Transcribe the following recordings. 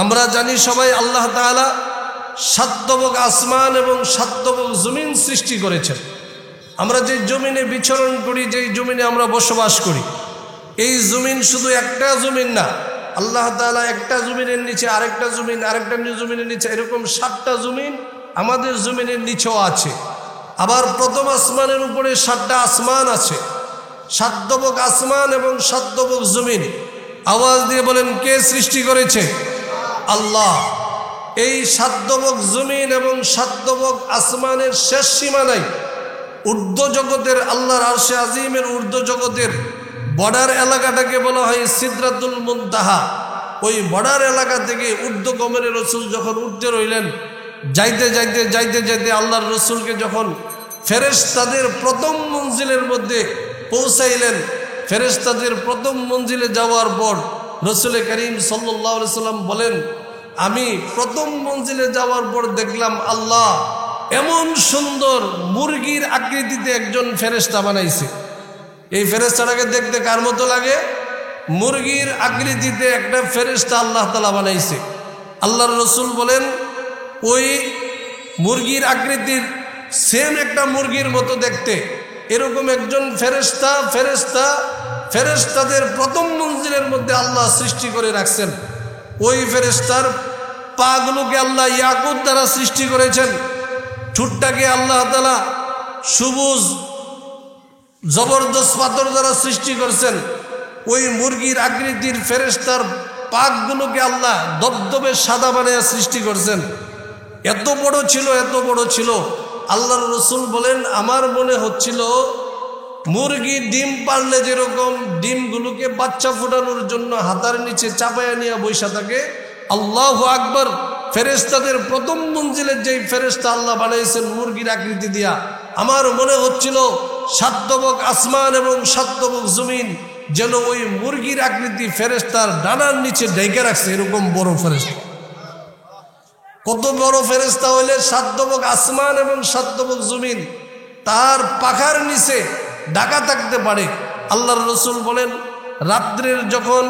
আমরা জানি সবাই আল্লাহ তাআলা সাতবক আসমান এবং সাতবক জমিন সৃষ্টি করেছেন। আমরা যে জমিনে বিচরণ করি, যেই জমিনে আমরা বসবাস করি, এই জমিন শুধু একটা জমিন না, আল্লাহ তাআলা একটা জমিনের নিচে আরেকটা জমিন, আরেকটা জমিনের নিচে, এরকম 7টা জমিন আমাদের জমিনের নিচেও আছে। আবার প্রথম আসমানের উপরে 7টা আসমান আছে, সাতবক আসমান এবং সাতবক জমিন। আওয়াজ দিয়ে বলেন, কে সৃষ্টি করেছে? আল্লাহ। এই সাতবক জমিন এবং সাতবক আসমানের শেষ সীমা নাই। ঊর্ধ্ব জগতের আল্লাহর আরশে আজিমের ঊর্ধ্ব জগতের বর্ডার এলাকাটাকে বলা হয় সিদরাতুল মুনতাহা। ওই বর্ডার এলাকা থেকে ঊর্ধ্ব গমনে রসুল যখন উঠতে রইলেন, যাইতে যাইতে যাইতে যাইতে আল্লাহর রসুলকে যখন ফেরেশতাদের প্রথম মঞ্জিলের মধ্যে পৌঁছাইলেন, ফেরেশতাদের প্রথম মঞ্জিলে যাওয়ার পর রসুল করিম সাল্লাল্লাহু আলাইহি সাল্লাম বলেন, আমি প্রথম মঞ্জিলে যাওয়ার পর দেখলাম আল্লাহ এমন সুন্দর মুরগির আকৃতিতে একজন ফেরেশতা বানাইছে। এই ফেরেশতাটাকে দেখতে কার মতো লাগে? মুরগির আকৃতিতে একটা ফেরেশতা আল্লাহ তাআলা বানাইছে। আল্লাহর রসুল বলেন, ওই মুরগির আকৃতির সেম একটা মুরগির মতো দেখতে এরকম একজন ফেরেশতাদের প্রথম মঞ্জিলের মধ্যে আল্লাহ সৃষ্টি করে রাখছেন। ওই ফেরেশতার পাগুলোকে আল্লাহ ইয়াকুত দ্বারা সৃষ্টি করেছেন, ঠোঁটটাকে আল্লাহ তাআলা সবুজ জবরদস্ত পাথর দ্বারা সৃষ্টি করছেন। ওই মুরগির আকৃতির ফেরেশতার পাকগুলোকে আল্লাহ দবদবে সাদা বানিয়ে সৃষ্টি করছেন। এত বড় ছিল, এত বড় ছিল। আল্লাহর রসুল বলেন, আমার মনে হচ্ছিল মুরগি ডিম পারলে যেরকম ডিমগুলোকে বাচ্চা ফোটানোর জন্য হাতার নিচে চাপায়া নিয়ে বৈশা থাকে, আল্লাহু আকবার, ফেরেশতাদের প্রথম মঞ্জিলের যেই ফেরেশতা আল্লাহ বানাইছেন মুরগির আকৃতি দিয়া, আমার মনে হচ্ছিল সাতবক আসমান এবং সাতবক জমিন যেন ওই মুরগির আকৃতি ফেরেশতার ডানার নিচে ঢেকে রাখছে, এরকম বড় ফেরেশতা। কত বড় ফেরেশতা হইলে সাতবক আসমান এবং সাতবক জমিন তার পাখার নিচে ঢাকা থাকতে পারে। আল্লাহর রসুল বলেন, রাত্রের যখন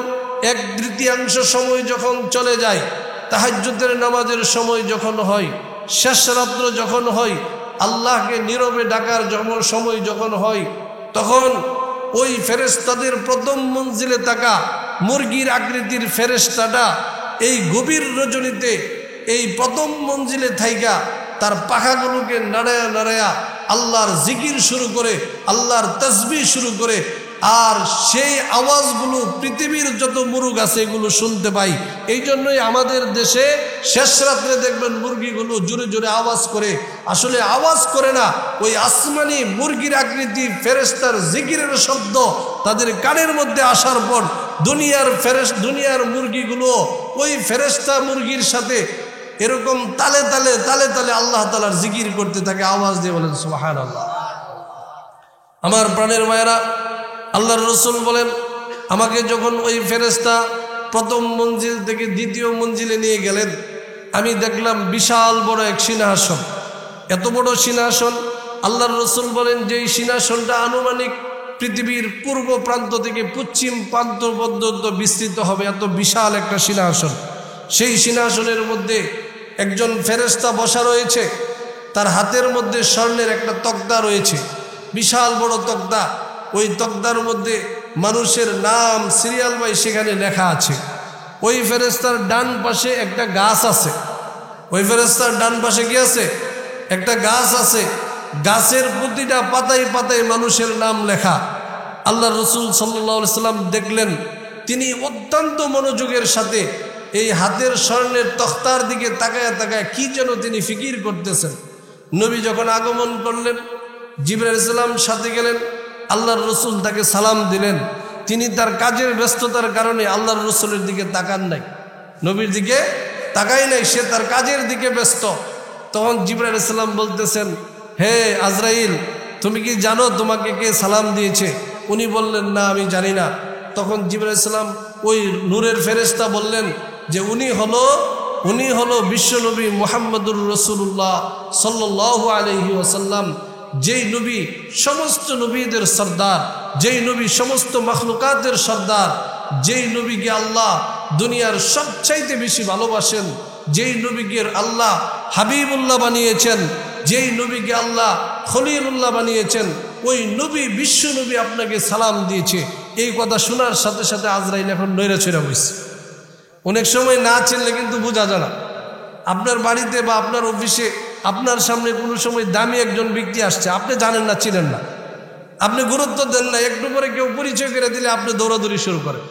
1/3 সময় যখন চলে যায়, তাহাজ্জুদের নামাজের সময় যখন হয়, শেষ রাত্র যখন হয়, আল্লাহকে নীরবে ডাকার সময় যখন হয়, তখন ওই ফেরেশতাদের প্রথম মঞ্জিলে থাকা মুরগির আকৃতির ফেরেশতাটা এই গভীর রজনীতে এই প্রথম মঞ্জিলে থাইকা তার পাখাগুলোকে নাড়ায়া নাড়ায়া আল্লাহর জিকির শুরু করে, আল্লাহর তাসবিহ শুরু করে। আর সেই আওয়াজগুলো পৃথিবীর যত মুরগ আছে এগুলো শুনতে পাই। এই জন্যই আমাদের দেশে শেষ রাত্রে দেখবেন মুরগিগুলো জোরে জোরে আওয়াজ করে। আসলে আওয়াজ করে না, ওই আসমানি মুরগির আকৃতি ফেরেশতার জিকিরের শব্দ তাদের কানের মধ্যে আসার পর দুনিয়ার মুরগিগুলো ওই ফেরেশতা মুরগির সাথে এরকম তালে তালে তালে তালে আল্লাহ তাআলার জিকির করতে থাকে, আওয়াজ দিয়ে বলেন সুবহানাল্লাহ। আমার প্রাণের মায়েরা, আল্লাহর রসুল বলেন, আমাকে যখন ওই ফেরেশতা প্রথম মঞ্জিল থেকে দ্বিতীয় মঞ্জিলে নিয়ে গেলেন, আমি দেখলাম বিশাল বড় এক সিংহাসন। এত বড় সিংহাসন, আল্লাহর রসুল বলেন যেই সিংহাসনটা আনুমানিক পৃথিবীর পূর্ব প্রান্ত থেকে পশ্চিম প্রান্ত পর্যন্ত বিস্তৃত হবে, এত বিশাল একটা সিংহাসন। সেই সিংহাসনের মধ্যে একজন ফেরেশতা বসা রয়েছে, তার হাতের মধ্যে স্বর্ণের একটা তক্তা রয়েছে, বিশাল বড় তক্তা। ওই তক্তার মধ্যে মানুষের নাম সিরিয়াল বাই সেখানে লেখা আছে। ওই ফেরেশতার ডান পাশে একটা গাছ আছে। ওই ফেরেশতার ডান পাশে কি আছে? একটা গাছ আছে। গাছের প্রতিটা পাতায় পাতায় মানুষের নাম লেখা। আল্লাহ রসুল সাল্লাল্লাহু আলাইহি সাল্লাম দেখলেন, তিনি অত্যন্ত মনোযোগের সাথে এই হাতের স্বর্ণের তক্তার দিকে তাকায় তাকায় কি যেন তিনি ফিকির করতেছেন। নবী যখন আগমন করলেন, জিবরাইল আলাইহিস সালাম সাথে গেলেন, আল্লাহর রসুল তাকে সালাম দিলেন। তিনি তার কাজের ব্যস্ততার কারণে আল্লাহর রসুলের দিকে তাকান নাই, নবীর দিকে তাকাই নাই, সে তার কাজের দিকে ব্যস্ত। তখন জিবরাইল আলাইহিস সালাম বলতেছেন, হে আজরাইল, তুমি কি জানো তোমাকে কে সালাম দিয়েছে? উনি বললেন, না আমি জানি না। তখন জিবরাইল আলাইহিস সালাম ওই নূরের ফেরেশতা বললেন যে উনি হলো বিশ্বনবী মুহাম্মদুর রাসূলুল্লাহ সাল্লাল্লাহু আলাইহি ওয়াসাল্লাম, যেই নবী সমস্ত নবীদের সর্দার, যেই নবী সমস্ত মখলুকাতের সর্দার, যেই নবীকে আল্লাহ দুনিয়ার সবচাইতে বেশি ভালোবাসেন, যেই নবীকে আল্লাহ হাবিবুল্লাহ বানিয়েছেন, যেই নবীকে আল্লাহ খলিলুল্লাহ বানিয়েছেন, ওই নবী বিশ্ব নবী আপনাকে সালাম দিয়েছে। এই কথা শোনার সাথে সাথে আজরাইল এখন নৈরা ছড়া বসছে। অনেক সময় না চিনলে কিন্তু বোঝা যায় না। আপনার বাড়িতে বা আপনার অফিসে আপনার সামনে কোনো সময় দামি একজন ব্যক্তি আসছে, আপনি জানেন না, চিনেন না, আপনি গুরুত্ব দেন না, একটু পরে কেউ পরিচয় করে দিলে আপনি দৌড়াদৌড়ি শুরু করেন।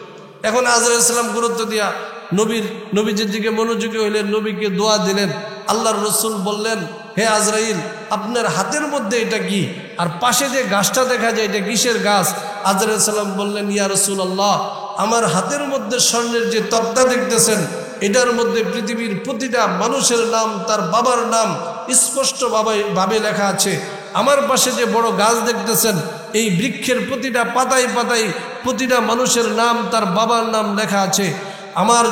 এখন আজরাইল সালাম গুরুত্ব দিয়া নবীজির দিকে মনোযোগী হইলেন, নবীকে দোয়া দিলেন। আল্লাহর রসুল বললেন, হে আজরাইল, আপনার হাতের মধ্যে এটা কি? আর পাশে যে গাছটা দেখা যায় এটা কিসের গাছ? আজরাইল সালাম বললেন, ইয়া রাসূলুল্লাহ, আমার হাতের মধ্যে স্বর্ণের যে তক্তা দেখতেছেন, এটার মধ্যে পৃথিবীর প্রতিটা মানুষের নাম, তার বাবার নাম স্পষ্ট ভাবে লেখা আছে। আমার পাশে যে বড় গাছ দেখতেছেন, এই বৃক্ষের প্রতিটা পাতায় পাতায় প্রতিটা মানুষের নাম, তার বাবার নাম লেখা আছে। আমার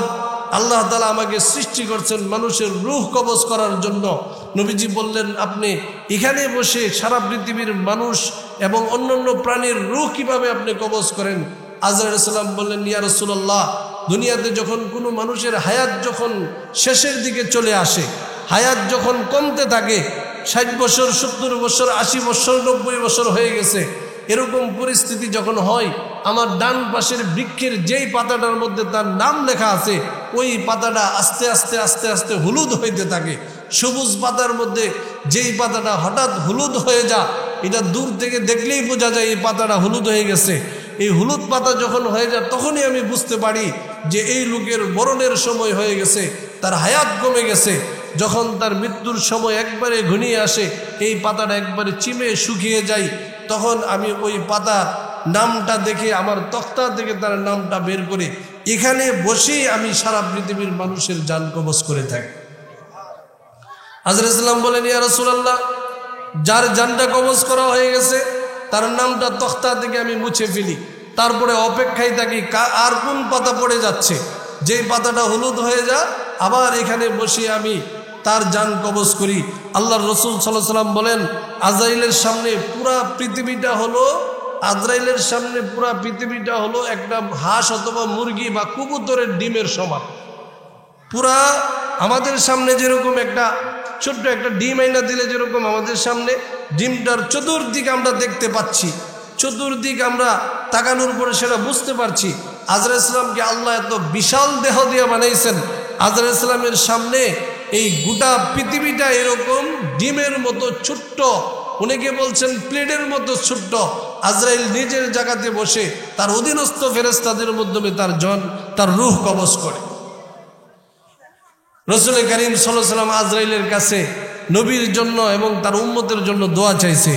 আল্লাহ তাআলা আমাকে সৃষ্টি করছেন মানুষের রূহ কবজ করার জন্য। নবীজি বললেন, আপনি এখানে বসে সারা পৃথিবীর মানুষ এবং অন্যান্য প্রাণীর রূহ কিভাবে আপনি কবজ করেন? আজরাইল সালাম বললেন, ইয়া রাসূলুল্লাহ, দুনিয়াতে যখন কোনো মানুষের হায়াত যখন শেষের দিকে চলে আসে, হায়াত যখন কমতে থাকে, 60 বছর, 70 বছর, 80 বছর, 90 বছর হয়ে গেছে, এরকম পরিস্থিতি যখন হয়, আমার ডান পাশের বৃক্ষের যেই পাতাটার মধ্যে তার নাম লেখা আছে, ওই পাতাটা আস্তে আস্তে আস্তে আস্তে হলুদ হইতে থাকে। সবুজ পাতার মধ্যে যেই পাতাটা হঠাৎ হলুদ হয়ে যায়, এটা দূর থেকে দেখলেই বোঝা যায় এই পাতাটা হলুদ হয়ে গেছে। এই হলুদ পাতা যখন হয়ে যায়, তখনই আমি বুঝতে পারি যে এই লোকের মরণের সময় হয়ে গেছে, তার হায়াত কমে গেছে। যখন তার মৃত্যুর সময় একবারে ঘনিয়ে আসে, এই পাতাটা একবারে চিমে শুকিয়ে যায়, তখন আমি ওই পাতার নামটা দেখে আমার তক্তা থেকে তার নামটা বের করে এখানে বসেই আমি সারা পৃথিবীর মানুষের জান কবজ করে থাকি। হযরত সাল্লাল্লাহু বলেন, ইয়া রাসূলুল্লাহ, যার জানটা কবজ করা হয়ে গেছে তার নামটা তক্তা থেকে আমি মুছে ফেলি, তারপরে অপেক্ষায় থাকি আর কোন পাতা পড়ে যাচ্ছে, যেই পাতাটা হলুদ হয়ে যায় আবার এখানে বসে আমি তার জান কবজ করি। আল্লাহর রাসূল সাল্লাল্লাহু আলাইহি ওয়াসাল্লাম বলেন, আজরাইলের সামনে পুরা পৃথিবীটা হলো, আজরাইলের সামনে পুরা পৃথিবীটা হলো একটা হাঁস অথবা মুরগি বা কবুতরের ডিমের সমান। পুরা আমাদের সামনে যেরকম একটা ছোট্ট একটা ডিম আইনা দিলে যেরকম আমাদের সামনে ডিমটার চতুর্দিক আমরা দেখতে পাচ্ছি, চতুর্দিক আমরা তাকানোর পরে সেটা বুঝতে পারছি। আজরাইল ইসলামকে আল্লাহ এত বিশাল দেহ দিয়ে বানাইছেন, আজরাইল ইসলামের সামনে এই গোটা পৃথিবীটা এরকম ডিমের মতো ছোট্ট, অনেকে বলছেন প্লেটের মতো ছোট্ট। আজরাইল নিজের জায়গাতে বসে তার অধীনস্থ ফেরেশতাদের মাধ্যমে তার রূহ কবজ করে। রাসূল করিম সাল্লাল্লাহু আলাইহি ওয়াসাল্লাম আজরাইলের কাছে নবীর জন্য এবং তার উম্মতের জন্য দোয়া চাইছে।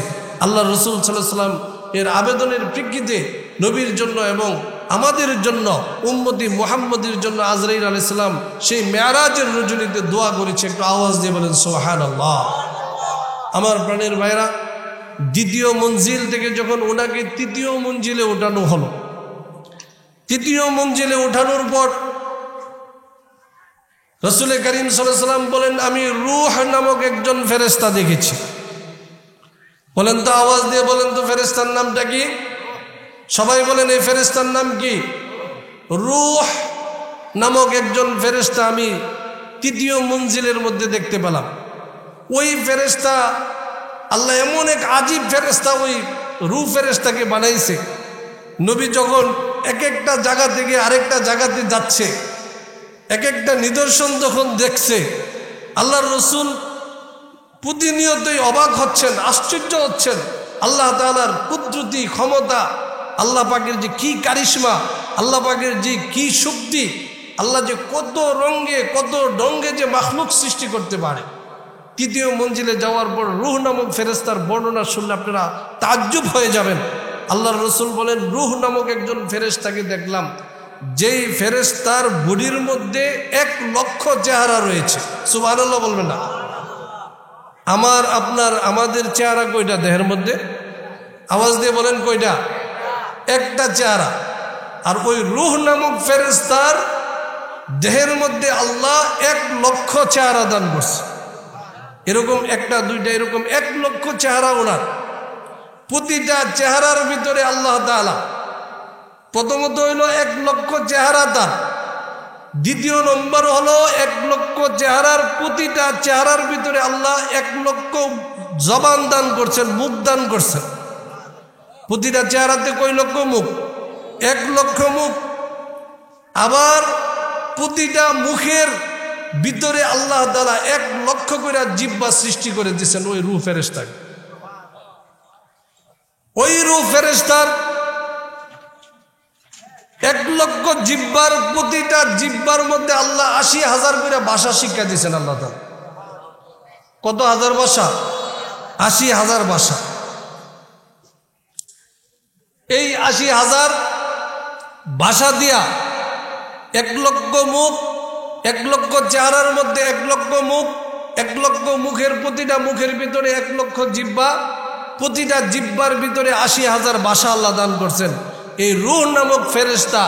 আল্লাহ রাসূল সাল্লাল্লাহু আলাইহি ওয়াসাল্লাম এর আবেদনের প্রেক্ষিতে নবীর জন্য এবং আমাদের জন্য উম্মতি মুহাম্মদের জন্য আজরাইল আলাইহিস সালাম সেই মেরাজের রজনীতে দোয়া করেছে। একটু আওয়াজ দিয়ে বলেন সুবহানাল্লাহ। আমার প্রাণের ভাইরা, দ্বিতীয় মঞ্জিল থেকে যখন ওনাকে তৃতীয় মঞ্জিলে ওঠানো হলো, তৃতীয় মঞ্জিলে ওঠানোর পর রাসূল করিম সাল্লাল্লাহু আলাইহি ওয়াসাল্লাম বলেন, আমি রূহ নামক একজন ফেরেশতা দেখেছি। বলেন তো, আওয়াজ দিয়ে বলেন তো, ফেরেশতার নামটা কি? সবাই বলেন, এই ফেরেশতার নাম কি? রূহ নামক একজন ফেরেশতা আমি তৃতীয় মঞ্জিলের মধ্যে দেখতে পেলাম। ওই ফেরেশতা আল্লাহ এমন এক আজীব ফেরেশতা ওই রূহ ফেরেশতাকে বানাইছে। নবী যখন এক একটা জায়গা থেকে আরেকটা জায়গাতে যাচ্ছে, এক একটা নিদর্শন যখন দেখছে, আল্লাহর রাসূল প্রতিনিয়তই অবাক হচ্ছেন, আশ্চর্য হচ্ছেন। আল্লাহ তাআলার কুদরতি ক্ষমতা, আল্লাহ পাকের যে কি কারিশমা, আল্লাহ পাকের যে কি শক্তি, আল্লাহ যে কত রঙে কত ঢঙ্গে যে মাখলুক সৃষ্টি করতে পারে। তৃতীয় মঞ্জিলে যাওয়ার পর রূহ নামক ফেরেশতার বর্ণনা শুনলে আপনারা তাজ্জুব হয়ে যাবেন। আল্লাহর রাসূল বলেন, রূহ নামক একজন ফেরেশতাকে দেখলাম, যেই ফেরেশতার বডির মধ্যে 1 লক্ষ চেহারা রয়েছে। সুবহানাল্লাহ বলবেন না? আমাদের চেহারা কয়টা দেহের মধ্যে? আওয়াজ দিয়ে বলেন, কয়টা? একটা চেহারা। আর ওই রূহ নামক ফেরেশতার দেহের মধ্যে আল্লাহ 1 লক্ষ চেহারা দান করছে। এরকম একটা দুইটা এরকম 1 লক্ষ চেহারা ওনার। প্রতিটা চেহারার ভিতরে আল্লাহ তাআলা প্রথমত হইল 1 লক্ষ চেহারা তার, দ্বিতীয় নম্বর হলো 1 লক্ষ চেহারার, প্রতিটা চেহারার ভিতরে আল্লাহ 1 লক্ষ জবান দান করছেন, মুখ দান করছেন। প্রতিটা চেহারাতে কয় লক্ষ মুখ? 1 লক্ষ মুখ। আবার প্রতিটা মুখের ভিতরে আল্লাহ তাআলা 1 লক্ষ করে জিহ্বা সৃষ্টি করে দিয়েছেন ওই রূহ ফেরেশতাকে। ওই রূহ ফেরেশতার 1 লক্ষ জিহ্বার, প্রতিটা জিহ্বার মধ্যে আল্লাহ 80,000 করে ভাষা শিক্ষা দিয়েছেন আল্লাহ তাআলা। কত হাজার ভাষা? 80,000 ভাষা। এই 80,000 ভাষা দিয়া 1 লক্ষ মুখ, 1 লক্ষ চেহারার মধ্যে 1 লক্ষ মুখ, 1 লক্ষ মুখের, প্রতিটা মুখের ভিতরে 1 লক্ষ জিহ্বা, প্রতিটা জিহ্বার ভিতরে 80,000 ভাষা আল্লাহ দান করছেন। এই রূহ নামক ফেরেশতা,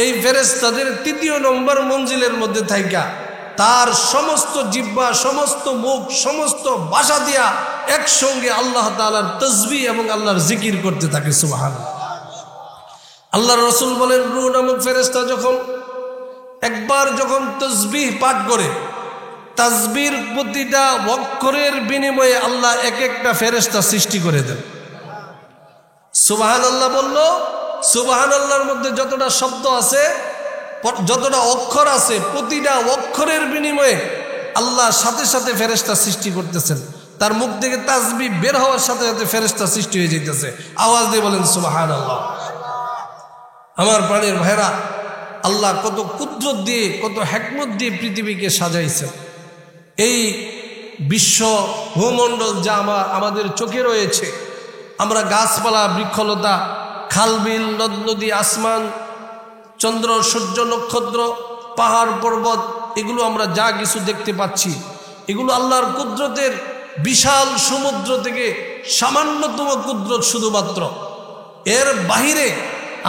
এই ফেরেশতাদের 3য় নম্বর মঞ্জিলের মধ্যে থাইকা তার সমস্ত জিহ্বা, সমস্ত মুখ, সমস্ত ভাষা দিয়া একসঙ্গে আল্লাহ তাআলার তাসবিহ এবং আল্লাহর জিকির করতে থাকে। সুবহানাল্লাহ। আল্লাহর রাসূল বলেন, রূহ নামক ফেরেশতা একবার যখন তাসবিহ পাঠ করে, তাসবিহর প্রতিটা অক্ষরের বিনিময়ে আল্লাহ এক একটা ফেরেশতা সৃষ্টি করে দেন। সুবহানাল্লাহ বলল, সুবহানাল্লাহর মধ্যে যতটা শব্দ আছে, যতটা অক্ষর আছে, প্রতিটা অক্ষরের বিনিময়ে আল্লাহ সাথে সাথে ফেরেশতা সৃষ্টি করতেছেন। তার মুখ থেকে তাসবিহ বের হওয়ার সাথে সাথে ফেরেশতা সৃষ্টি হয়ে যাইতেছে। আওয়াজ দিয়ে বলেন সুবহানাল্লাহ। আমার প্রাণের ভাইরা, আল্লাহ কত কুদরত দিয়ে, কত হিকমত দিয়ে পৃথিবীকে সাজাইছেন। এই বিশ্ব ভূমণ্ডল যা আমাদের চোখে রয়েছে, আমরা গাছপালা, বৃক্ষলতা, খালবিল, নদ নদী, আসমান, চন্দ্র, সূর্য, নক্ষত্র, পাহাড়, পর্বত, এগুলো আমরা যা কিছু দেখতে পাচ্ছি, এগুলো আল্লাহর কুদরতের বিশাল সমুদ্র থেকে সামান্যতম কুদরত শুধুমাত্র। এর বাহিরে,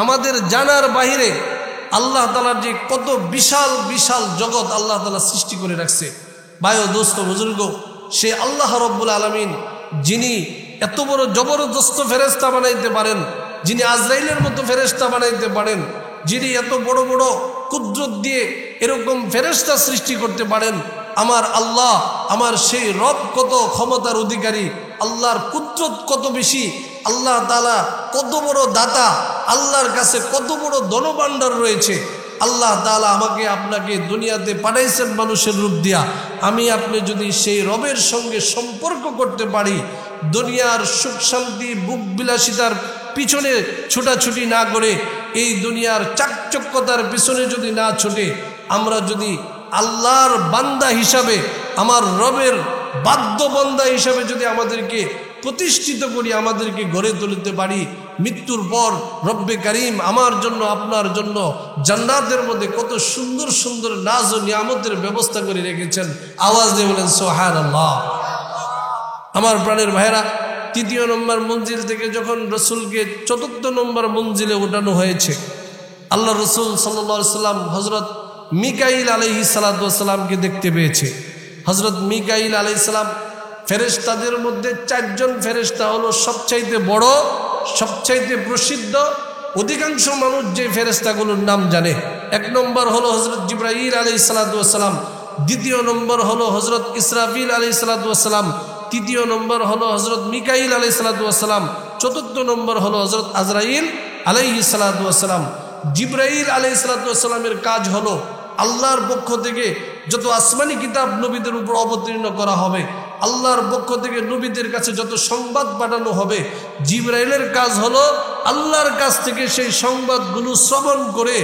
আমাদের জানার বাহিরে আল্লাহ তাআলার যে কত বিশাল বিশাল জগৎ আল্লাহ তাআলা সৃষ্টি করে রাখছে। ভাই ও দোস্ত বুজুর্গ, সে আল্লাহ রব্বুল আলামিন যিনি এত বড় জবরদস্ত ফেরেশতা বানাইতে পারেন, যিনি আজরাইলের মতো ফেরেশতা বানাইতে পারেন, যিনি এত বড় বড় কুদরত দিয়ে এরকম ফেরেশতা সৃষ্টি করতে পারেন, আমার আল্লাহ, আমার সেই রব কত ক্ষমতার অধিকারী, আল্লাহর কুদরত কত বেশি, আল্লাহ তাআলা কত বড় দাতা, আল্লাহর কাছে কত বড় ধনভাণ্ডার রয়েছে। আল্লাহ তাআলা আমাকে আপনাকে দুনিয়াতে পাঠাইছেন মানুষের রূপ দিয়া। আমি আপনি যদি সেই রবের সঙ্গে সম্পর্ক করতে পারি, দুনিয়ার সুখ শান্তি, বুক বিলাসিতার পিছনে ছোটাছুটি না করে, এই দুনিয়ার চাকচক্যতার পিছনে যদি না ছুটে, আমরা যদি আল্লাহর বান্দা হিসাবে, আমার রবের বাধ্য বান্দা হিসাবে যদি আমাদেরকে প্রতিষ্ঠিত করি, আমাদেরকে গড়ে তুলতে পারি, মৃত্যুর পর রব্বে কারীম আমার জন্য, আপনার জন্য জান্নাতের মধ্যে কত সুন্দর সুন্দর নাজ ও নিয়ামতের ব্যবস্থা করে রেখেছেন। আওয়াজ দিয়ে বলেন সুবহানাল্লাহ। আমার প্রাণের ভাইরা, 3য় নম্বর মঞ্জিল থেকে যখন রসুলকে 4র্থ নম্বর মঞ্জিলে ওঠানো হয়েছে, আল্লাহ রসুল সাল্লাল্লাহু আলাইহি সাল্লাম হযরত মিকাইল আলাইহিস সালাতু ওয়াস সালামকে দেখতে পেয়েছে। হযরত মিকাইল আলাইহিস সালাম ফেরেশতাদের মধ্যে 4 জন ফেরেশতা হলো সবচাইতে বড়, সবচাইতে প্রসিদ্ধ। অধিকাংশ মানুষ যে ফেরেশতাগুলোর নাম জানে, 1 নম্বর হলো হযরত জিবরাইল আলাইহিস সালাতু ওয়াস সালাম, 2য় নম্বর হলো হযরত ইসরাফিল আলাইহিস সালাতু ওয়াস সালাম, 3য় নম্বর হলো হযরত মিকাইল আলাইহিস সালাতু ওয়াস সালাম, 4র্থ নম্বর হলো হযরত আজরাইল আলাইহিস সালাতু ওয়াস সালাম। জিবরাইল আলাইহিস সালাতু ওয়াস সালামের কাজ হলো আল্লাহর পক্ষ থেকে যত আসমানি কিতাব নবীদের উপর অবতীর্ণ করা হবে, আল্লাহর পক্ষ থেকে নবীদের কাছে যত সংবাদ পাঠানো হবে, জিবরাইলের কাজ হলো আল্লাহর কাছ থেকে সেই সংবাদগুলো শ্রবণ করে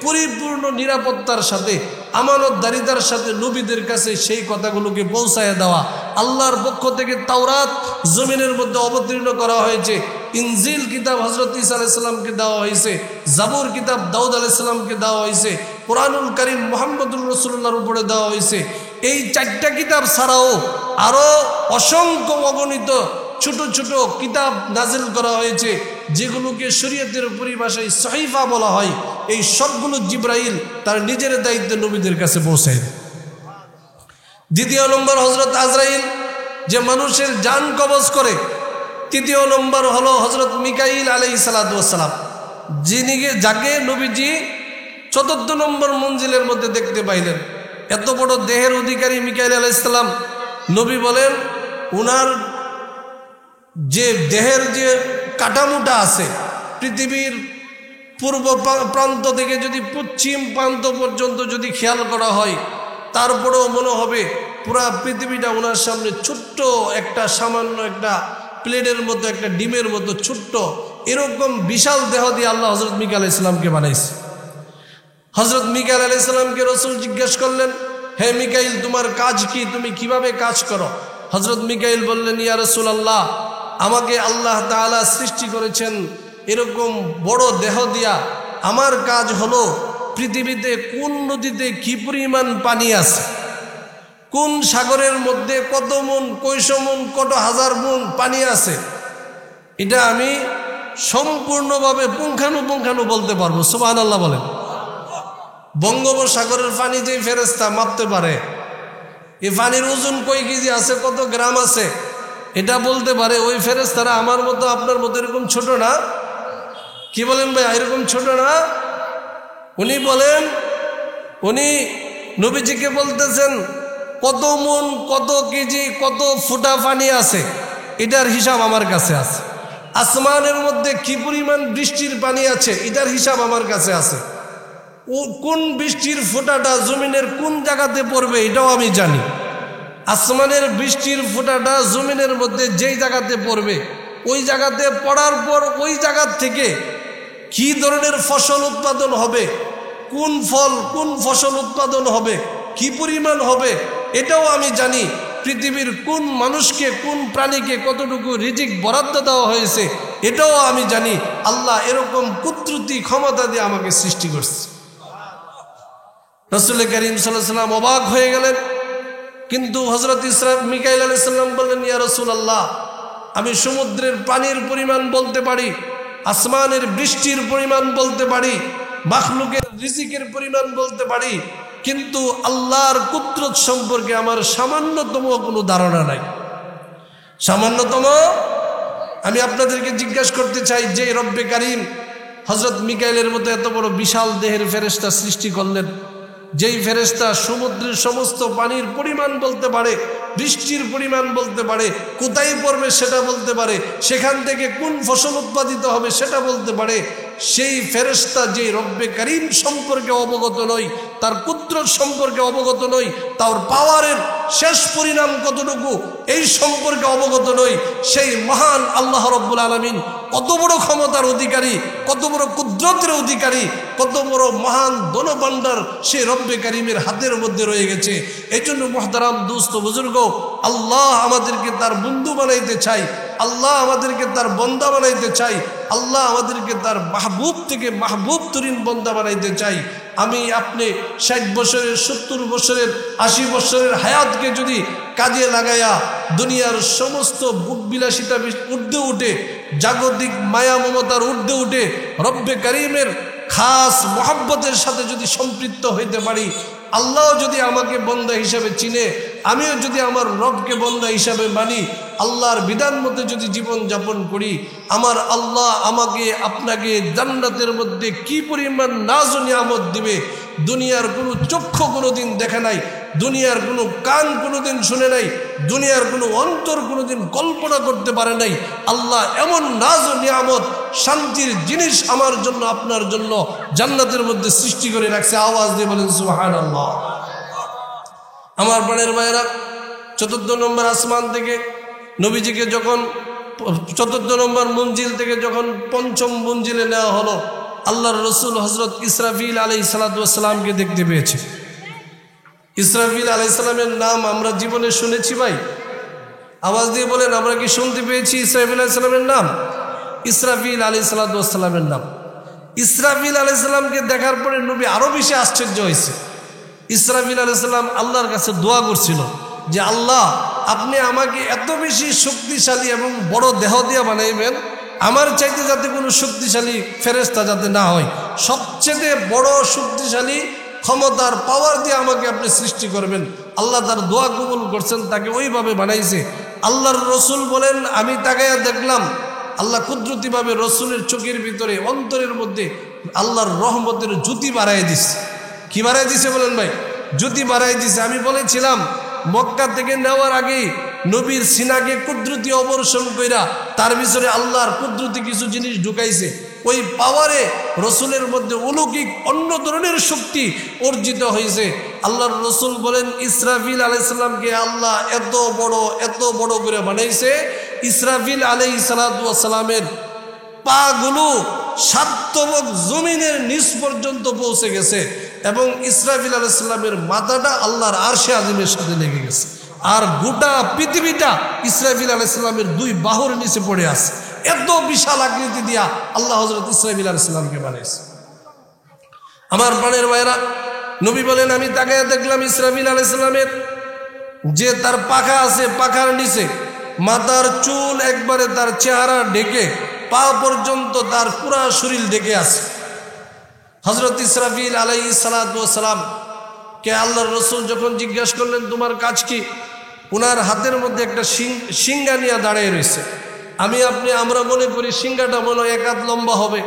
পরিপূর্ণ নিরাপত্তার সাথে, আমানতদারিতার সাথে নবীদের কাছে সেই কথাগুলোকে পৌঁছায় দেওয়া। আল্লাহর পক্ষ থেকে তাওরাত জমিনের মধ্যে অবতীর্ণ করা হয়েছে, ইনজিল কিতাব হযরত ঈসা আলাইহিস সালামকে দেওয়া হয়েছে, জাবুর কিতাব দাউদ আলাইহিস সালামকে দেওয়া হয়েছে, কোরআনুল কারীম মুহাম্মদুর রাসূলুল্লাহর উপরে দেওয়া হয়েছে। এই 4টা কিতাব ছাড়াও আরো অসংখ্য অগণিত ছোট ছোট কিতাব নাজিল করা হয়েছে, যেগুলোকে শরীয়তের পরিভাষায় সহিফা বলা হয়। এই সবগুলো জিবরাইল তার নিজের দায়িত্বে নবীদের কাছে পৌঁছায়। 2য় নম্বর হযরত আজরাইল, যে মানুষের জান কবজ করে। 3য় নম্বর হলো হযরত মিকাইল আলাইহিস সালাতু ওয়াস সালাম, যাকে নবীজি চতুর্থ নম্বর মঞ্জিলের মধ্যে দেখতে পাইলেন। এত বড় দেহের অধিকারী মিকাইল আলাইহিস সালাম, নবী বলেন উনার যে দেহের যে কাঠামোটা আছে, পৃথিবীর পূর্ব প্রান্ত থেকে যদি পশ্চিম প্রান্ত পর্যন্ত যদি খেয়াল করা হয়, তারপরেও মনে হবে পুরা পৃথিবীটা ওনার সামনে ছোট্ট একটা সামান্য একটা প্লেটের মতো, একটা ডিমের মতো ছোট্ট, এরকম বিশাল দেহ দিয়ে আল্লাহ হজরত মিকাইল আলাইহিস সালামকে বানাইছে। হজরত মিকাইল আলাইহিস সালামকে রাসূল জিজ্ঞেস করলেন, হে মিকাইল, তোমার কাজ কি, তুমি কিভাবে কাজ করো? হজরত মিকাইল বললেন, ইয়া রাসূলুল্লাহ, আমাকে আল্লাহ তাআলা সৃষ্টি করেছেন এরকম বড় দেহ দিয়া। আমার কাজ হলো পৃথিবীতে কোন নদীতে কি পরিমাণ পানি আছে, কোন সাগরের মধ্যে কত মন, কয়শো মন, কত হাজার মন পানি আছে, এটা আমি সম্পূর্ণভাবে পুঙ্খানুপুঙ্খানু বলতে পারবো। সুবহানাল্লাহ বলেন। বঙ্গোপসাগরের পানি যে ফেরেশতা মাপতে পারে, এই পানির ওজন কয় কেজি আছে, কত গ্রাম আছে, এটা বলতে পারে ওই ফেরেশতারা আমার মতো আপনার মতো এরকম ছোট না। কি বলেন ভাই, এরকম ছোট না? উনি বলেন, উনি নবীজিকে বলতেছেন কত মন, কত কেজি, কত ফুটা পানি আছে, এটার হিসাব আমার কাছে আছে। আসমানের মধ্যে কি পরিমাণ বৃষ্টির পানি আছে, এটার হিসাব আমার কাছে আছে। কোন বৃষ্টির ফোঁটাটা জমিনের কোন জায়গাতে পড়বে, এটাও আমি জানি। আসমানের বৃষ্টির ফোঁটাটা জমিনের মধ্যে যেই জায়গাতে পড়বে, ওই জায়গাতে পড়ার পর ওই জায়গার থেকে কি ধরনের ফসল উৎপাদন হবে, কোন ফল কোন ফসল উৎপাদন হবে, কি পরিমাণ হবে, এটাও আমি জানি। পৃথিবীর কোন মানুষকে, কোন প্রাণীকে কতটুকু রিজিক বরাদ্দ দেওয়া হয়েছে, এটাও আমি জানি। আল্লাহ এরকম কুদরতি ক্ষমতা দিয়ে আমাকে সৃষ্টি করছে। রাসূল করিম সাল্লাল্লাহু আলাইহি ওয়াসাল্লাম অবাক হয়ে গেলেন। কিন্তু হযরত মিকাইল আলাইহিস সালাম বললেন, ইয়া রাসূলুল্লাহ, আমি সমুদ্রের পানির পরিমাণ বলতে পারি, আসমানের বৃষ্টির পরিমাণ বলতে পারি, মাখলুকের রিজিকের পরিমাণ বলতে পারি, কিন্তু আল্লাহর কুদরত সম্পর্কে আমার সামান্যতম কোনো ধারণা নাই। সামান্যতম। আমি আপনাদেরকে জিজ্ঞাসা করতে চাই, যে রব্বে কারীম হযরত মিকাইলের মতো এত বড় বিশাল দেহের ফেরেশতা সৃষ্টি করলেন, যেই ফেরেশতা সমুদ্রের সমস্ত পানির পরিমাণ বলতে পারে, বৃষ্টির পরিমাণ বলতে পারে, কোথায় পড়বে সেটা বলতে পারে, সেখান থেকে কোন ফসল উৎপাদিত হবে সেটা বলতে পারে, সেই ফেরেশতা যে রব্বে কারীম সম্পর্কে অবগত নয়, তার কুদরত সম্পর্কে অবগত নয়, তার পাওয়ারের শেষ পরিণাম কতটুকু এই সম্পর্কে অবগত নয়, সেই মহান আল্লাহ রব্বুল আলামিন কত বড় ক্ষমতার অধিকারী, কত বড় কুদরতের অধিকারী, কত বড় মহান ধনভাণ্ডার সেই রব্বে কারীমের হাতের মধ্যে রয়ে গেছে। এই জন্য মুহতারাম দোস্ত বুজুর্গ, আল্লাহ আমাদেরকে তার বন্ধু বানাইতে চাই, আল্লাহ আমাদেরকে তার বন্দা বানাইতে চাই, আল্লাহ আমাদেরকে তার মাহবুব থেকে মাহবুব তরিন বন্দা বানাইতে চাই। আমি আপনি 60 বছরের, 70 বছরের, 80 বছরের হায়াতকে যদি কাজে লাগাইয়া দুনিয়ার সমস্ত বুকবিলাসিতা ঊর্ধ্বে উঠে, জাগতিক মায়া মমতার ঊর্ধ্বে উঠে রব্বে কারীমের খাস মোহাব্বতের সাথে যদি সম্পৃক্ত হইতে পারি, আল্লাহ যদি আমাকে বন্দা হিসাবে চিনে, আমিও যদি আমার রবকে বন্দা হিসাবে মানি, আল্লাহর বিধান মতে যদি জীবন যাপন করি, আমার আল্লাহ আমাকে আপনাকে জান্নাতের মধ্যে কি পরিমাণ নাজ ও নিয়ামত দিবে, দুনিয়ার কোনো চক্ষু কোনোদিন দেখে নাই, দুনিয়ার কোনো কান কোনোদিন শুনে নাই, দুনিয়ার কোনো অন্তর কোনোদিন কল্পনা করতে পারে নাই। আল্লাহ এমন নাজ ও নিয়ামত, শান্তির জিনিস আমার জন্য, আপনার জন্য জান্নাতের মধ্যে সৃষ্টি করে রাখছে। আওয়াজ দিয়ে বলেন সুবহানাল্লাহ। আমার প্রাণের ভাইয়েরা, 4 নম্বর আসমান থেকে নবীজিকে যখন 4 নম্বর মঞ্জিল থেকে যখন 5ম মঞ্জিলে নেওয়া হলো, আল্লাহর রসুল হজরত ইসরাফিল আলাইহিস সালাতু ওয়াস সালামকে দেখতে পেয়েছে। ইসরাফিল আলাইহিস সালামের নাম আমরা জীবনে শুনেছি ভাই? আওয়াজ দিয়ে বলেন, আমরা কি শুনতে পেয়েছি ইসরাফিল আলাইহিস সালামের নাম? ইসরাফিল আলাইহিস সালাতু ওয়াস সালামের নাম। ইসরাফিল আলাইহিস সালামকে দেখার পরে নবী আরো বেশি আশ্চর্য হয়েছে। ইসরাফিল আলাইহিস সালাম আল্লাহর কাছে দোয়া করছিল যে, আল্লাহ, আপনি আমাকে এত বেশি শক্তিশালী এবং বড় দেহ দিয়ে বানাইবেন, আমার চাইতে যাতে কোনো শক্তিশালী ফেরেশতা যাতে না হয়, সবচেয়ে বড় শক্তিশালী ক্ষমতার পাওয়ার দিয়ে আমাকে আপনি সৃষ্টি করবেন। আল্লাহ তার দোয়া কবুল করছেন, তাকে ওইভাবে বানাইছে। আল্লাহর রসুল বলেন, আমি তাকাইয়া দেখলাম আল্লাহ কুদরতিভাবে রসুলের চোখের ভিতরে, অন্তরের মধ্যে আল্লাহর রহমতের জ্যোতি বাড়াই দিছে। কি বাড়াই দিছে বলেন ভাই? জ্যোতি বাড়াই দিছে। আমি বলেছিলাম মক্কা থেকে নেওয়ার আগেই নবীর সিনাকে কুদরতি অবর্ষণ কইরা তার ভিতরে আল্লাহর কুদরতি কিছু জিনিস ঢুকাইছে। ওই পাওয়ারে রসুলের মধ্যে অলৌকিক অন্য ধরনের শক্তি অর্জিত হয়েছে। আল্লাহর রসুল বলেন ইসরাফিল আলাইহিস সালামকে আল্লাহ এত বড় করে বানাইছে। ইসরাফিল আলাইহিস সালামের পাগুলো 7 তবক জমিনের নিচ পর্যন্ত পৌঁছে গেছে এবং ইসরাফিল আলাইহিস সালামের মাথাটা আল্লাহর আরশে আজিমের সাথে লেগে গেছে। আর গোটা পৃথিবীটা ইসরাফিল আলাইহিস সালামের 2 বাহুর নিচে পড়ে আছে। এত বিশাল আকৃতি দিয়া আল্লাহ হযরত ইসরাফিল আলাইহিস সালামকে বানাইছে। আমার প্রাণের ভাইরা, নবী বলেন আমি তাকায়া দেখলাম ইসরাফিল আলাইহিস সালামের যে তার পাখা আছে, পাখার নিচে মাথার চুল একবারে তার চেহারা ঢেকে পা পর্যন্ত তার পুরা শরীর ঢেকে আছে। হযরত ইসরাফিল আলাইহিস সালাম কে আল্লাহর রসুল যখন জিজ্ঞাসা করলেন তোমার কাজ কি, ওনার হাতের মধ্যে একটা সিংহা নিয়ে দাঁড়িয়ে রয়েছে। আমরা মনে করি সিংহাটা মনে হয় 1 হাত লম্বা হবে,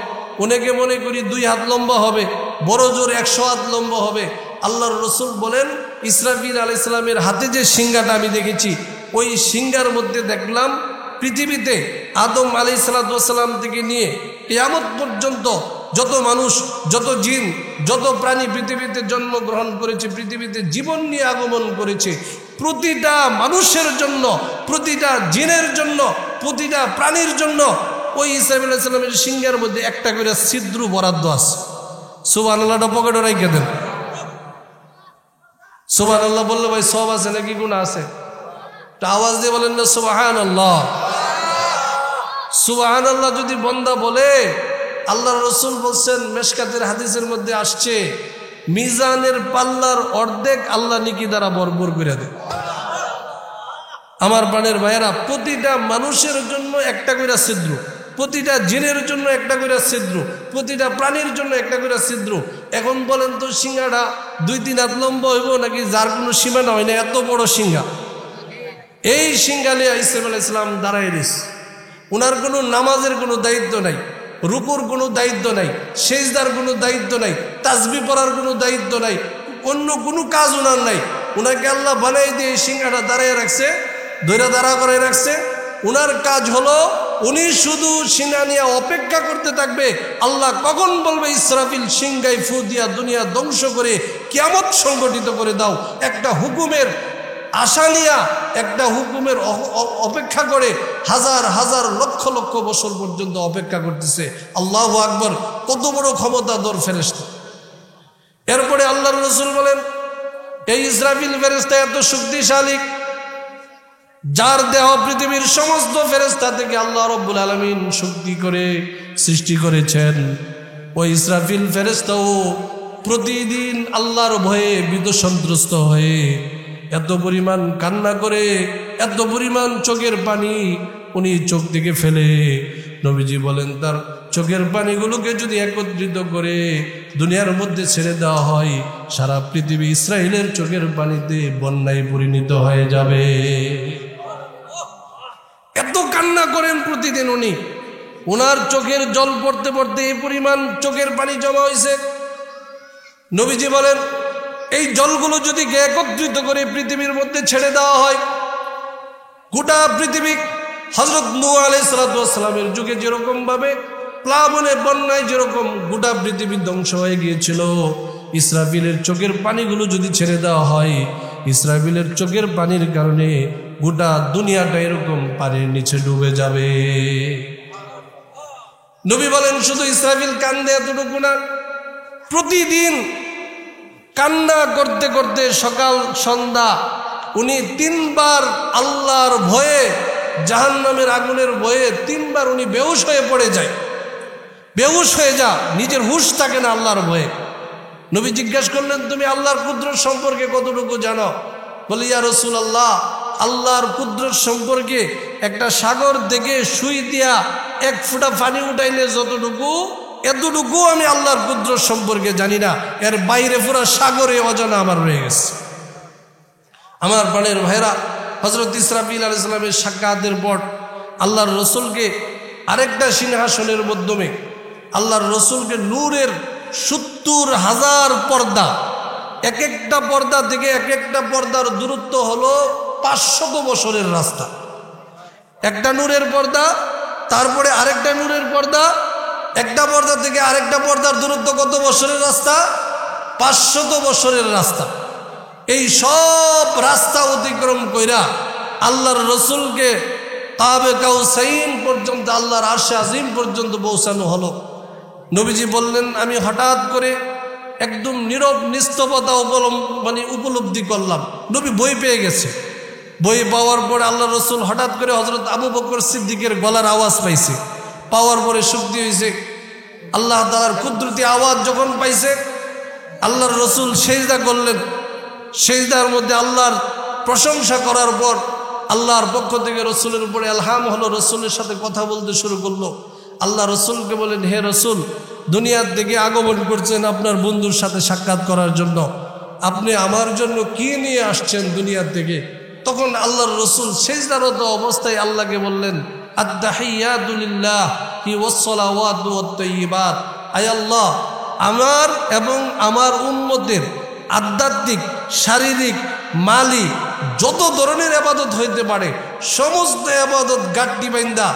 অনেকে মনে করি 2 হাত লম্বা হবে, বড় জোর 100 হাত লম্বা হবে। আল্লাহর রসুল বলেন ইসরাফিল আলাইহিস সালামের হাতে যে সিংহাটা আমি দেখেছি, ওই সিংহার মধ্যে দেখলাম পৃথিবীতে আদম আলাইহিস সালাম থেকে নিয়ে কিয়ামত পর্যন্ত যত মানুষ, যত জিন, যত প্রাণী পৃথিবীতে জন্মগ্রহণ করেছে, পৃথিবীতে জীবন নিয়ে আগমন করেছে, প্রতিটা মানুষের জন্য, প্রতিটা জিনের জন্য, প্রতিটা প্রাণীর জন্য ওই ইসরাফিল আলাইহিস সালামের সিংহের মধ্যে একটা করে ছিদ্র বরাদ্দ আছে। সুবহানাল্লাহটা পকেটে রেখে দেন। সুবহানাল্লাহ বললে ভাই সব আছে নাকি গুনাহ আছে? আওয়াজ দিয়ে বলেন না সুবহানাল্লাহ। সুবহানাল্লাহ যদি বান্দা বলে, আল্লাহর রাসূল বলছেন মেশকাতের হাদিসের মধ্যে আসছে মিজানের পাল্লার অর্ধেক আল্লাহ নেকি দ্বারা ভরপুর করে দেয়। আমার প্রাণের ভাইয়েরা, প্রতিটা মানুষের জন্য একটা করে ছিদ্র, প্রতিটা জিনের জন্য একটা করে ছিদ্র, প্রতিটা প্রাণীর জন্য একটা করে ছিদ্র। এখন বলেন তো সিংহাটা 2-3 হাত লম্বা হইব নাকি যার কোনো সীমানা হয় না, এত বড় সিংহা। এই সিংহা নিয়ে ইসরাফিল আলাইহিস সালাম দাঁড়ায় রয়েছে। ওনার কোনো নামাজের কোনো দায়িত্ব নাই, রুকুর কোনো দায়িত্ব নাই, সেজদার কোনো দায়িত্ব নাই, তাসবিহ পড়ার কোনো দায়িত্ব নাই, অন্য কোনো কাজ ওনার নাই। ওনাকে আল্লাহ বানাই দিয়ে সিংহাটা দাঁড়ায় রাখছে, দাঁড়া করে রাখছে। ওনার কাজ হলো উনি শুধু সিংহা নিয়ে অপেক্ষা করতে থাকবে আল্লাহ কখন বলবে ইসরাফিল সিংহায় ফু দিয়া দুনিয়া ধ্বংস করে কিয়ামত সংগঠিত করে দাও। একটা হুকুমের আশা নিয়া, একটা হুকুমের অপেক্ষা করে হাজার হাজার লক্ষ লক্ষ বছর পর্যন্ত অপেক্ষা করতেছে। আল্লাহু আকবার, কত বড় ক্ষমতাধর ফেরেশতা। এরপরে আল্লাহর রাসূল বলেন এই ইসরাফিল ফেরেশতা এত শক্তিশালী, যার দেহ পৃথিবীর সমস্ত ফেরেশতা থেকে আল্লাহ রাব্বুল আলামিন শক্তি করে সৃষ্টি করেছেন। ওই ইসরাফিল ফেরেশতাও প্রতিদিন আল্লাহর ভয়ে ভীত সন্ত্রস্ত হয়ে এত পরিমাণ কান্না করে, এত পরিমাণ চোখের পানি উনি চোখ থেকে ফেলে। নবীজি বলেন তার চোখের পানিগুলোকে যদি একত্রিত করে দুনিয়ার মধ্যে ছেড়ে দেওয়া হয়, সারা পৃথিবী ইসরায়েলের চোখের পানিতে বন্যায় পরিণত হয়ে যাবে। এত কান্না করেন প্রতিদিন উনি। ওনার চোখের জল পড়তে পড়তে এই পরিমাণ চোখের পানি জমা হয়েছে। নবীজি বলেন এই জলগুলো যদি একত্রিত করে পৃথিবীর মধ্যে ছেড়ে দেওয়া হয়, গোটা পৃথিবী হযরত নূহ আলাইহিস সালামের যুগে যেরকম ভাবে প্লাবনে বন্যায় যেরকম গোটা পৃথিবী ধ্বংস হয়ে গিয়েছিল, ইসরাফিলের চোখের পানিগুলো যদি ছেড়ে দেওয়া হয়, ইসরাফিলের চোখের পানির কারণে গোটা দুনিয়াটা এরকম পানির নিচে ডুবে যাবে। নবী বলেন শুধু ইসরাফিল কান্দে এতটুকু না, প্রতিদিন কান্না করতে করতে সকাল সন্ধ্যা উনি 3 বার আল্লাহর ভয়ে, জাহান্নামের আগুনের ভয়ে 3 বার উনি বেহুশ হয়ে পড়ে যায়। বেহুশ হয়ে যা, নিজের হুশ থাকে না আল্লাহর ভয়ে। নবী জিজ্ঞাসা করলেন তুমি আল্লাহর কুদরত সম্পর্কে কতটুকু জানো? বলি ইয়া রাসূলুল্লাহ, আল্লাহর কুদরত সম্পর্কে একটা সাগর থেকে সুই দিয়া 1 ফোঁটা পানি উঠাইলে যতটুকু, এতটুকু আমি আল্লাহর কুদরত সম্পর্কে জানি না, এর বাইরে পুরো সাগরে অজানা আমার রয়ে গেছে। আমার প্রাণের ভাইরা, হযরত ইসরাফিল আলাইহিস সালামের সাক্ষাতের পর আল্লাহর রাসূলকে আরেকটা সিংহাসনের মাধ্যমে আল্লাহর রসুলকে নূরের 70,000 পর্দা, এক একটা পর্দা থেকে এক একটা পর্দার দূরত্ব হলো 500 বছরের রাস্তা। একটা নূরের পর্দা, তারপরে আরেকটা নূরের পর্দা, একটা পর্দা থেকে আরেকটা পর্দার দূরত্ব কত বছরের রাস্তা? 500 বছরের রাস্তা। এই সব রাস্তা অতিক্রম কইরা আল্লাহর রসুলকে কাবে কাউসাইন পর্যন্ত, আল্লাহর আরশে আজিম পর্যন্ত পৌঁছানো হলো। নবীজি বললেন, আমি হঠাৎ করে একদম নীরব নিস্তবতা উপলব্ধি করলাম। নবী বই পেয়ে গেছে। বই পাওয়ার পরে আল্লাহ রসুল হঠাৎ করে হযরত আবু বকর সিদ্দিকের গলার আওয়াজ পাইছে। পাওয়ার পরে শক্তি হয়েছে। আল্লাহ তাআলার কুদরতি আওয়াজ যখন পাইছে, আল্লাহর রসুল সেজদা করলেন। সেজদার মধ্যে আল্লাহর প্রশংসা করার পর আল্লাহর পক্ষ থেকে রসুলের উপরে ইলহাম হলো, রসুলের সাথে কথা বলতে শুরু করলো। আল্লাহ রসুলকে বলেন, হে রসুল, দুনিয়ার থেকে আগমন করছেন আপনার বন্ধুর সাথে সাক্ষাৎ করার জন্য, আপনি আমার জন্য কি নিয়ে আসছেন দুনিয়ার থেকে? তখন আল্লাহর রসুল সেজদারত অবস্থায় আল্লাহকে বললেন, আত-তাহিয়াতু লিল্লাহি ওয়াস-সালাওয়াতু ওয়াত-তাইয়্যিবাত। আয় আল্লাহ, আমার এবং আমার উম্মতের আধ্যাত্মিক, শারীরিক, মালি যত ধরনের ইবাদত হইতে পারে সমস্ত ইবাদত গাড্ডি বাইন্দা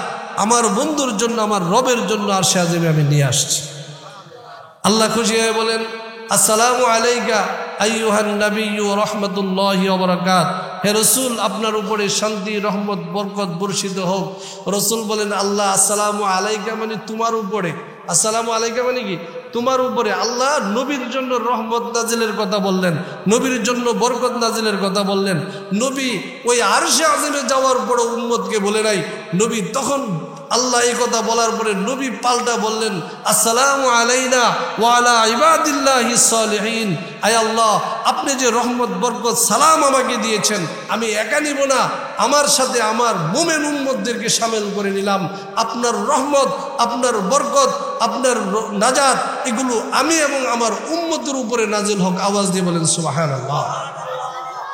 আমার বন্ধুর জন্য, আমার রবের জন্য আরশে আজিমে আমি নিয়ে আসছি। আল্লাহ খুশি হয়ে বলেন, আসসালামু আলাইকা আইয়ুহান নাবিয়্যু ওয়া রাহমাতুল্লাহি ওয়া বারাকাতুহু। হে রসুল, আপনার উপরে শান্তি, রহমত, বরকত বর্ষিত হোক। রসুল বলেন, আল্লাহ আসসালামু আলাইকা মানে তোমার উপরে। আসসালামু আলাইকা মানে কি? তোমার উপরে। আল্লাহ নবীর জন্য রহমত নাজিলের কথা বললেন, নবীর জন্য বরকত নাজিলের কথা বললেন। নবী ওই আরশে আজিমে যাওয়ার পরে উম্মতকে বলে নাই। নবী তখন আল্লাহ এই কথা বলার পরে নবী পাল্টা বললেন, আসসালামু আলাইনা ওয়া আলা ইবাদিল্লাহিস সালিহিন। আয় আল্লাহ, আপনি যে রহমত, বরকত, সালাম আমাকে দিয়েছেন, আমি একা নিব না, আমার সাথে আমার মুমিন উম্মতদেরকে শামিল করে নিলাম। আপনার রহমত, আপনার বরকত, আপনার নাজাত, এগুলো আমি এবং আমার উম্মতের উপরে নাজিল হোক। আওয়াজ দিয়ে বলেন সুবহানাল্লাহ।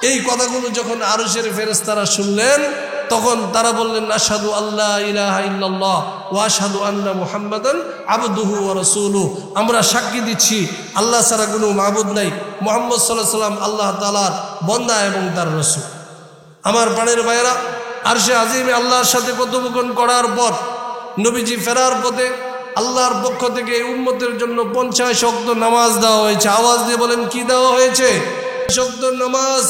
এই কথাগুলো যখন আরশের ফেরেশতারা শুনলেন, তখন তারা বললেন, আশহাদু আল্লা ইলাহা ইল্লাল্লাহ ওয়া আশহাদু আন্না মুহাম্মাদান আবদুহু ওয়া রাসূলুহু। আমরা সাক্ষী দিচ্ছি আল্লাহ ছাড়া কোনো মাবুদ নাই, মুহাম্মদ সাল্লাল্লাহু আলাইহি ওয়াসাল্লাম আল্লাহ তাআলার বান্দা এবং তার রাসূল। আমার প্রাণের ভাইয়েরা, আরশে আজিমে আল্লাহর সাথে কথোপকথন করার পর নবীজি ফেরার পথে আল্লাহর পক্ষ থেকে এই উম্মতের জন্য 50 ওয়াক্ত নামাজ দেওয়া হয়েছে। আওয়াজ দিয়ে বলেন, কি দেওয়া হয়েছে? 50 ওয়াক্ত নামাজ।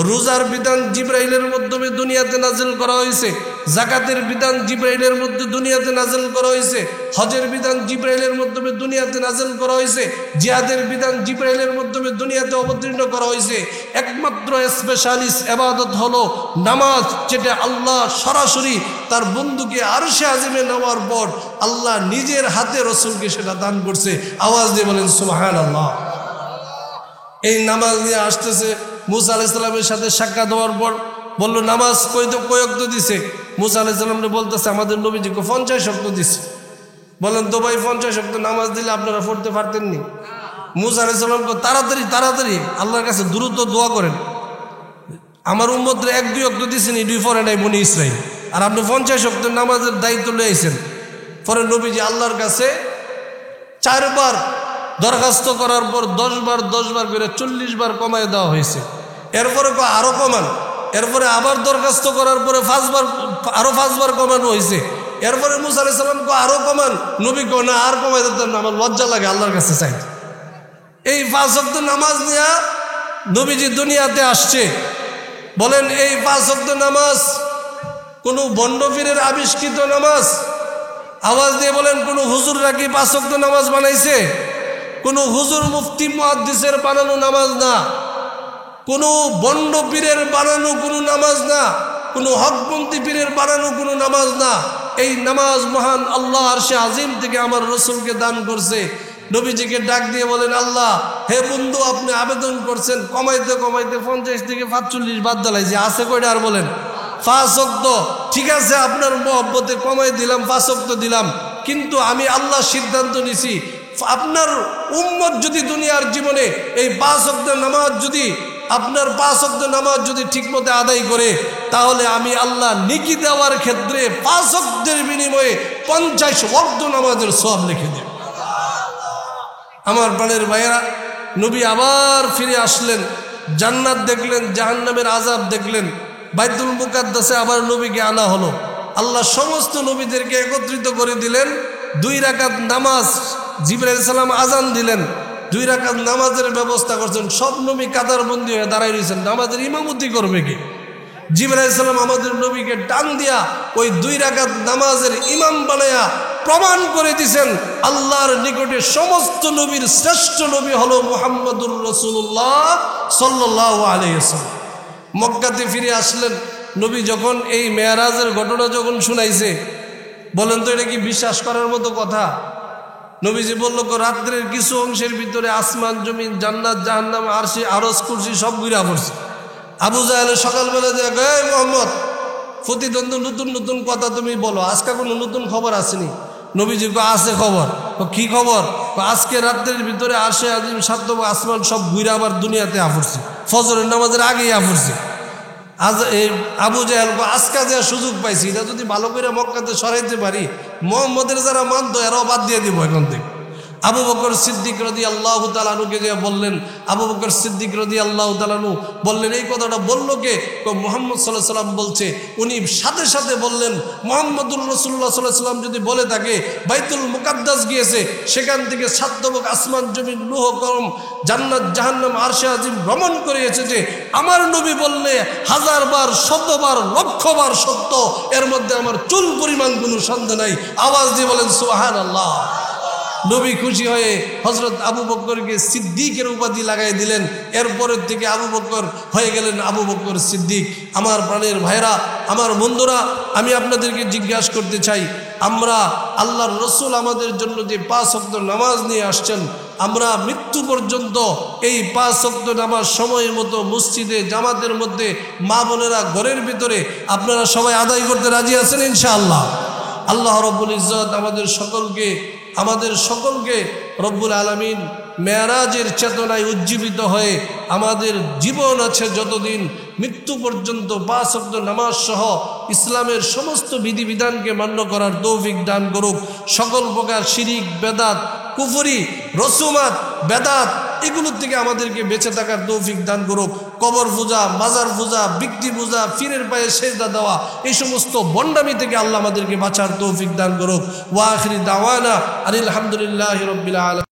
রোজার বিধান জিবরাইলের মাধ্যমে দুনিয়াতে নাজিল করা হয়েছে। যাকাতের বিধান জিবরাইলের মধ্যে দুনিয়াতে নাজিল করা হয়েছে। হজের বিধান জিবরাইলের মাধ্যমে দুনিয়াতে নাজিল করা হয়েছে। জিহাদের বিধান জিবরাইলের মাধ্যমে দুনিয়াতে অবতীর্ণ করা হয়েছে। একমাত্র স্পেশালিস্ট ইবাদত হলো নামাজ, যেটা আল্লাহ সরাসরি তার বন্ধুকে আরশে আজিমে নেওয়ার পর আল্লাহ নিজের হাতে রসুলকে সেটা দান করছে। আওয়াজ দিয়ে বলেন সুবহানাল্লাহ। এই নামাজ নিয়ে আসতেছে। মুসা আলাইহিস সালামের সাথে সাক্ষাৎ হওয়ার পর বলল, নামাজ কয়ক্ত দিছে? মুসা আলাইহিস সালাম বলতেছে, আমাদের নবীজিকে 50 ওয়াক্ত দিছে। বলেন তো ভাই, 50 ওয়াক্ত নামাজ দিলে আপনারা পড়তে পারতেননি? মুসা আলাইহিস সালাম তাড়াতাড়ি তাড়াতাড়ি আল্লাহর কাছে দ্রুত দোয়া করেন, আমার উম্মতরে 1-2 ওয়াক্ত দিছেন, 2 পরে নাই বনি ইসরাইল, আর আপনি 50 ওয়াক্ত নামাজের দায়িত্ব লইছেন। পরে নবীজি আল্লাহর কাছে 4 বার দরখাস্ত করার পর 10 বার করে 40 বার কমায় দেওয়া হয়েছে। এরপরে আরো কমান। এরপরে আবার দরখাস্ত করার পরে 5 বার কমানো হয়েছে। এরপরে মুসা আলাইহিস সালাম আরো কমান। নবী কো না, আর কমাই দিতেন না, আমার লজ্জা লাগে আল্লাহর কাছে চাই। এই 5 ওয়াক্ত নামাজ নিয়ে নবীজি দুনিয়াতে আসছে। বলেন, এই 5 ওয়াক্ত নামাজ কোন বন্ড পীরের আবিষ্কৃত নামাজ? আওয়াজ দিয়ে বলেন, কোন হুজুররা কি 5 ওয়াক্ত নামাজ বানাইছে? কোন হুজুর, মুফতি, মুহাদ্দিসের বানানো নামাজ না, কোন বন্ড পীরের বানানো কোনো নামাজ না, কোন হকপন্থী পীরের বানানো কোনো নামাজ না। এই নামাজ মহান আল্লাহ আরশে আজিম থেকে আমার রসুলকে দান করছে। নবীজিকে ডাক দিয়ে বলেন, আল্লাহ, হে বন্ধু, আপনি আবেদন করছেন কমাইতে কমাইতে 50 থেকে 45 বাদ দালাইছে, আছে কয়টা? আর বলেন 5 ওয়াক্ত। ঠিক আছে, আপনার মহব্বতে কমাই দিলাম, 5 ওয়াক্ত দিলাম, কিন্তু আমি আল্লাহ সিদ্ধান্ত নিছি, আপনার উম্মত যদি দুনিয়ার জীবনে এই 5 ওয়াক্ত নামাজ যদি আপনার 5 ওয়াক্ত নামাজ যদি ঠিকমতো আদায় করে, তাহলে আমি আল্লাহ নেকি দেওয়ার ক্ষেত্রে 5 ওয়াক্তের বিনিময়ে 50 ওয়াক্ত নামাজের সওয়াব লিখে দেব। আমার প্রাণের ভাইয়েরা, নবী আবার ফিরে আসলেন, জান্নাত দেখলেন, জাহান্নামের আযাব দেখলেন। বাইতুল মুকাদ্দাসে আবার নবীকে আনা হলো। আল্লাহ সমস্ত নবীদেরকে একত্রিত করে দিলেন। 2 রাকাত নামাজ, জিবরাইল আলাইহিস সালাম আজান দিলেন, 2 রাকাত নামাজের ব্যবস্থা করছেন। সব নবী কাতারবন্দি হয়ে দাঁড়ায় রয়েছেন, নামাজের ইমামতি করবে কে? জিবরাইল আলাইহিস সালাম আমাদের নবীকে টান দিয়া ওই 2 রাকাত নামাজের ইমাম বানায়া প্রমাণ করে দিয়েছেন আল্লাহর নিকটে সমস্ত নবীর শ্রেষ্ঠ নবী হলো মুহাম্মদুর রাসূলুল্লাহ সাল্লাল্লাহু আলাইহি ওয়াসাল্লাম। মক্কাতে ফিরে আসলেন নবী, যখন এই মেরাজের ঘটনা যখন শুনাইছে, বলেন তো এটা কি বিশ্বাস করার মতো কথা? নবীজি বলল, রাত্রের কিছু অংশের ভিতরে আসমান জমিন জান্নাত জাহান্নাম আরশি আরশ কুরসি সব ঘুরা পড়ছে। আবু জাহেল সকালবেলা যে, এই মুহাম্মদ, প্রতিদ্বন্দ্ব নতুন নতুন কথা তুমি বলো, আজকে কোনো নতুন খবর আসেনি? নবীজি আছে খবর। কি খবর? আজকে রাত্রের ভিতরে আরশে আজিম সাত আসমান সব ঘুরে আবার দুনিয়াতে আফরছে, ফজরের নামাজের আগেই আফরছে। আজ এই আবু জাহেল আজকে যে সুযোগ পাইছি, এটা যদি ভালো করে মক্কাতে সরাইতে পারি, মুহাম্মদের যারা মানত এরাও বাদ দিয়ে দিব এখন থেকে। আবু বকর সিদ্দিক রাদিয়াল্লাহু তাআলা আনহুকে যে বললেন, আবু বকর সিদ্দিক রাদিয়াল্লাহু তাআলা আনহু বললেন, এই কথাটা বললো কে? মুহাম্মদ সাল্লাল্লাহু আলাইহি সাল্লাম বলছে। উনি সাথে সাথে বললেন, মুহাম্মদুর রাসূলুল্লাহ সাল্লাল্লাহু আলাইহি সাল্লাম যদি বলে থাকে বাইতুল মুকাদ্দাস গিয়েছে, সেখান থেকে 7 তবক আসমান জমিন লৌহ কলম জান্নাত জাহান্নাম আরশে আজিম ভ্রমণ করে এসেছে, আমার নবী বললে 1000 বার 100 বার 1,00,000 বার সত্য, এর মধ্যে আমার চুল পরিমাণ কোনো সন্দেহ নাই। আওয়াজ দিয়ে বলেন সুবহানাল্লাহ। নবী খুশি হয়ে হযরত আবু বকরকে সিদ্দিকের উপাধি লাগাই দিলেন। এরপরের থেকে আবু বকর হয়ে গেলেন আবু বকর সিদ্দিক। আমার প্রাণের ভাইরা, আমার বন্ধুরা, আমি আপনাদেরকে জিজ্ঞাসা করতে চাই, আমরা আল্লাহর রসুল আমাদের জন্য যে 5 ওয়াক্ত নামাজ নিয়ে আসছেন, আমরা মৃত্যু পর্যন্ত এই 5 ওয়াক্ত নামাজ সময় মতো মসজিদে জামাতের মধ্যে মা বোনেরা ঘরের ভিতরে আপনারা সবাই আদায় করতে রাজি আছেন ইনশাআল্লাহ? আল্লাহ রব্বুল ইজ্জত আমাদের সকলকে রব্বুল আলামিন মেরাজের চেতনায় উজ্জীবিত হয়ে আমাদের জীবন আছে যতদিন, মৃত্যু পর্যন্ত 5 ওয়াক্ত নামাজ সহ ইসলামের সমস্ত বিধিবিধানকে মান্য করার তৌফিক দান করুক। সকল প্রকার শিরিক, বেদাত, কুফরি, রসুমাত, বেদাত এগুলোর থেকে আমাদেরকে বেঁচে থাকার তৌফিক দান করুক। কবর পূজা, মাজার পূজা, ব্যক্তি পূজা, পীরের পায়ে সেজদা দেওয়া, এই সমস্ত বন্ডামি থেকে আল্লাহ আমাদেরকে বাঁচার তৌফিক দান করুক। ওয়া আখিরি দাওয়ানা আনিল হামদুলিল্লাহি রাব্বিল আলামিন।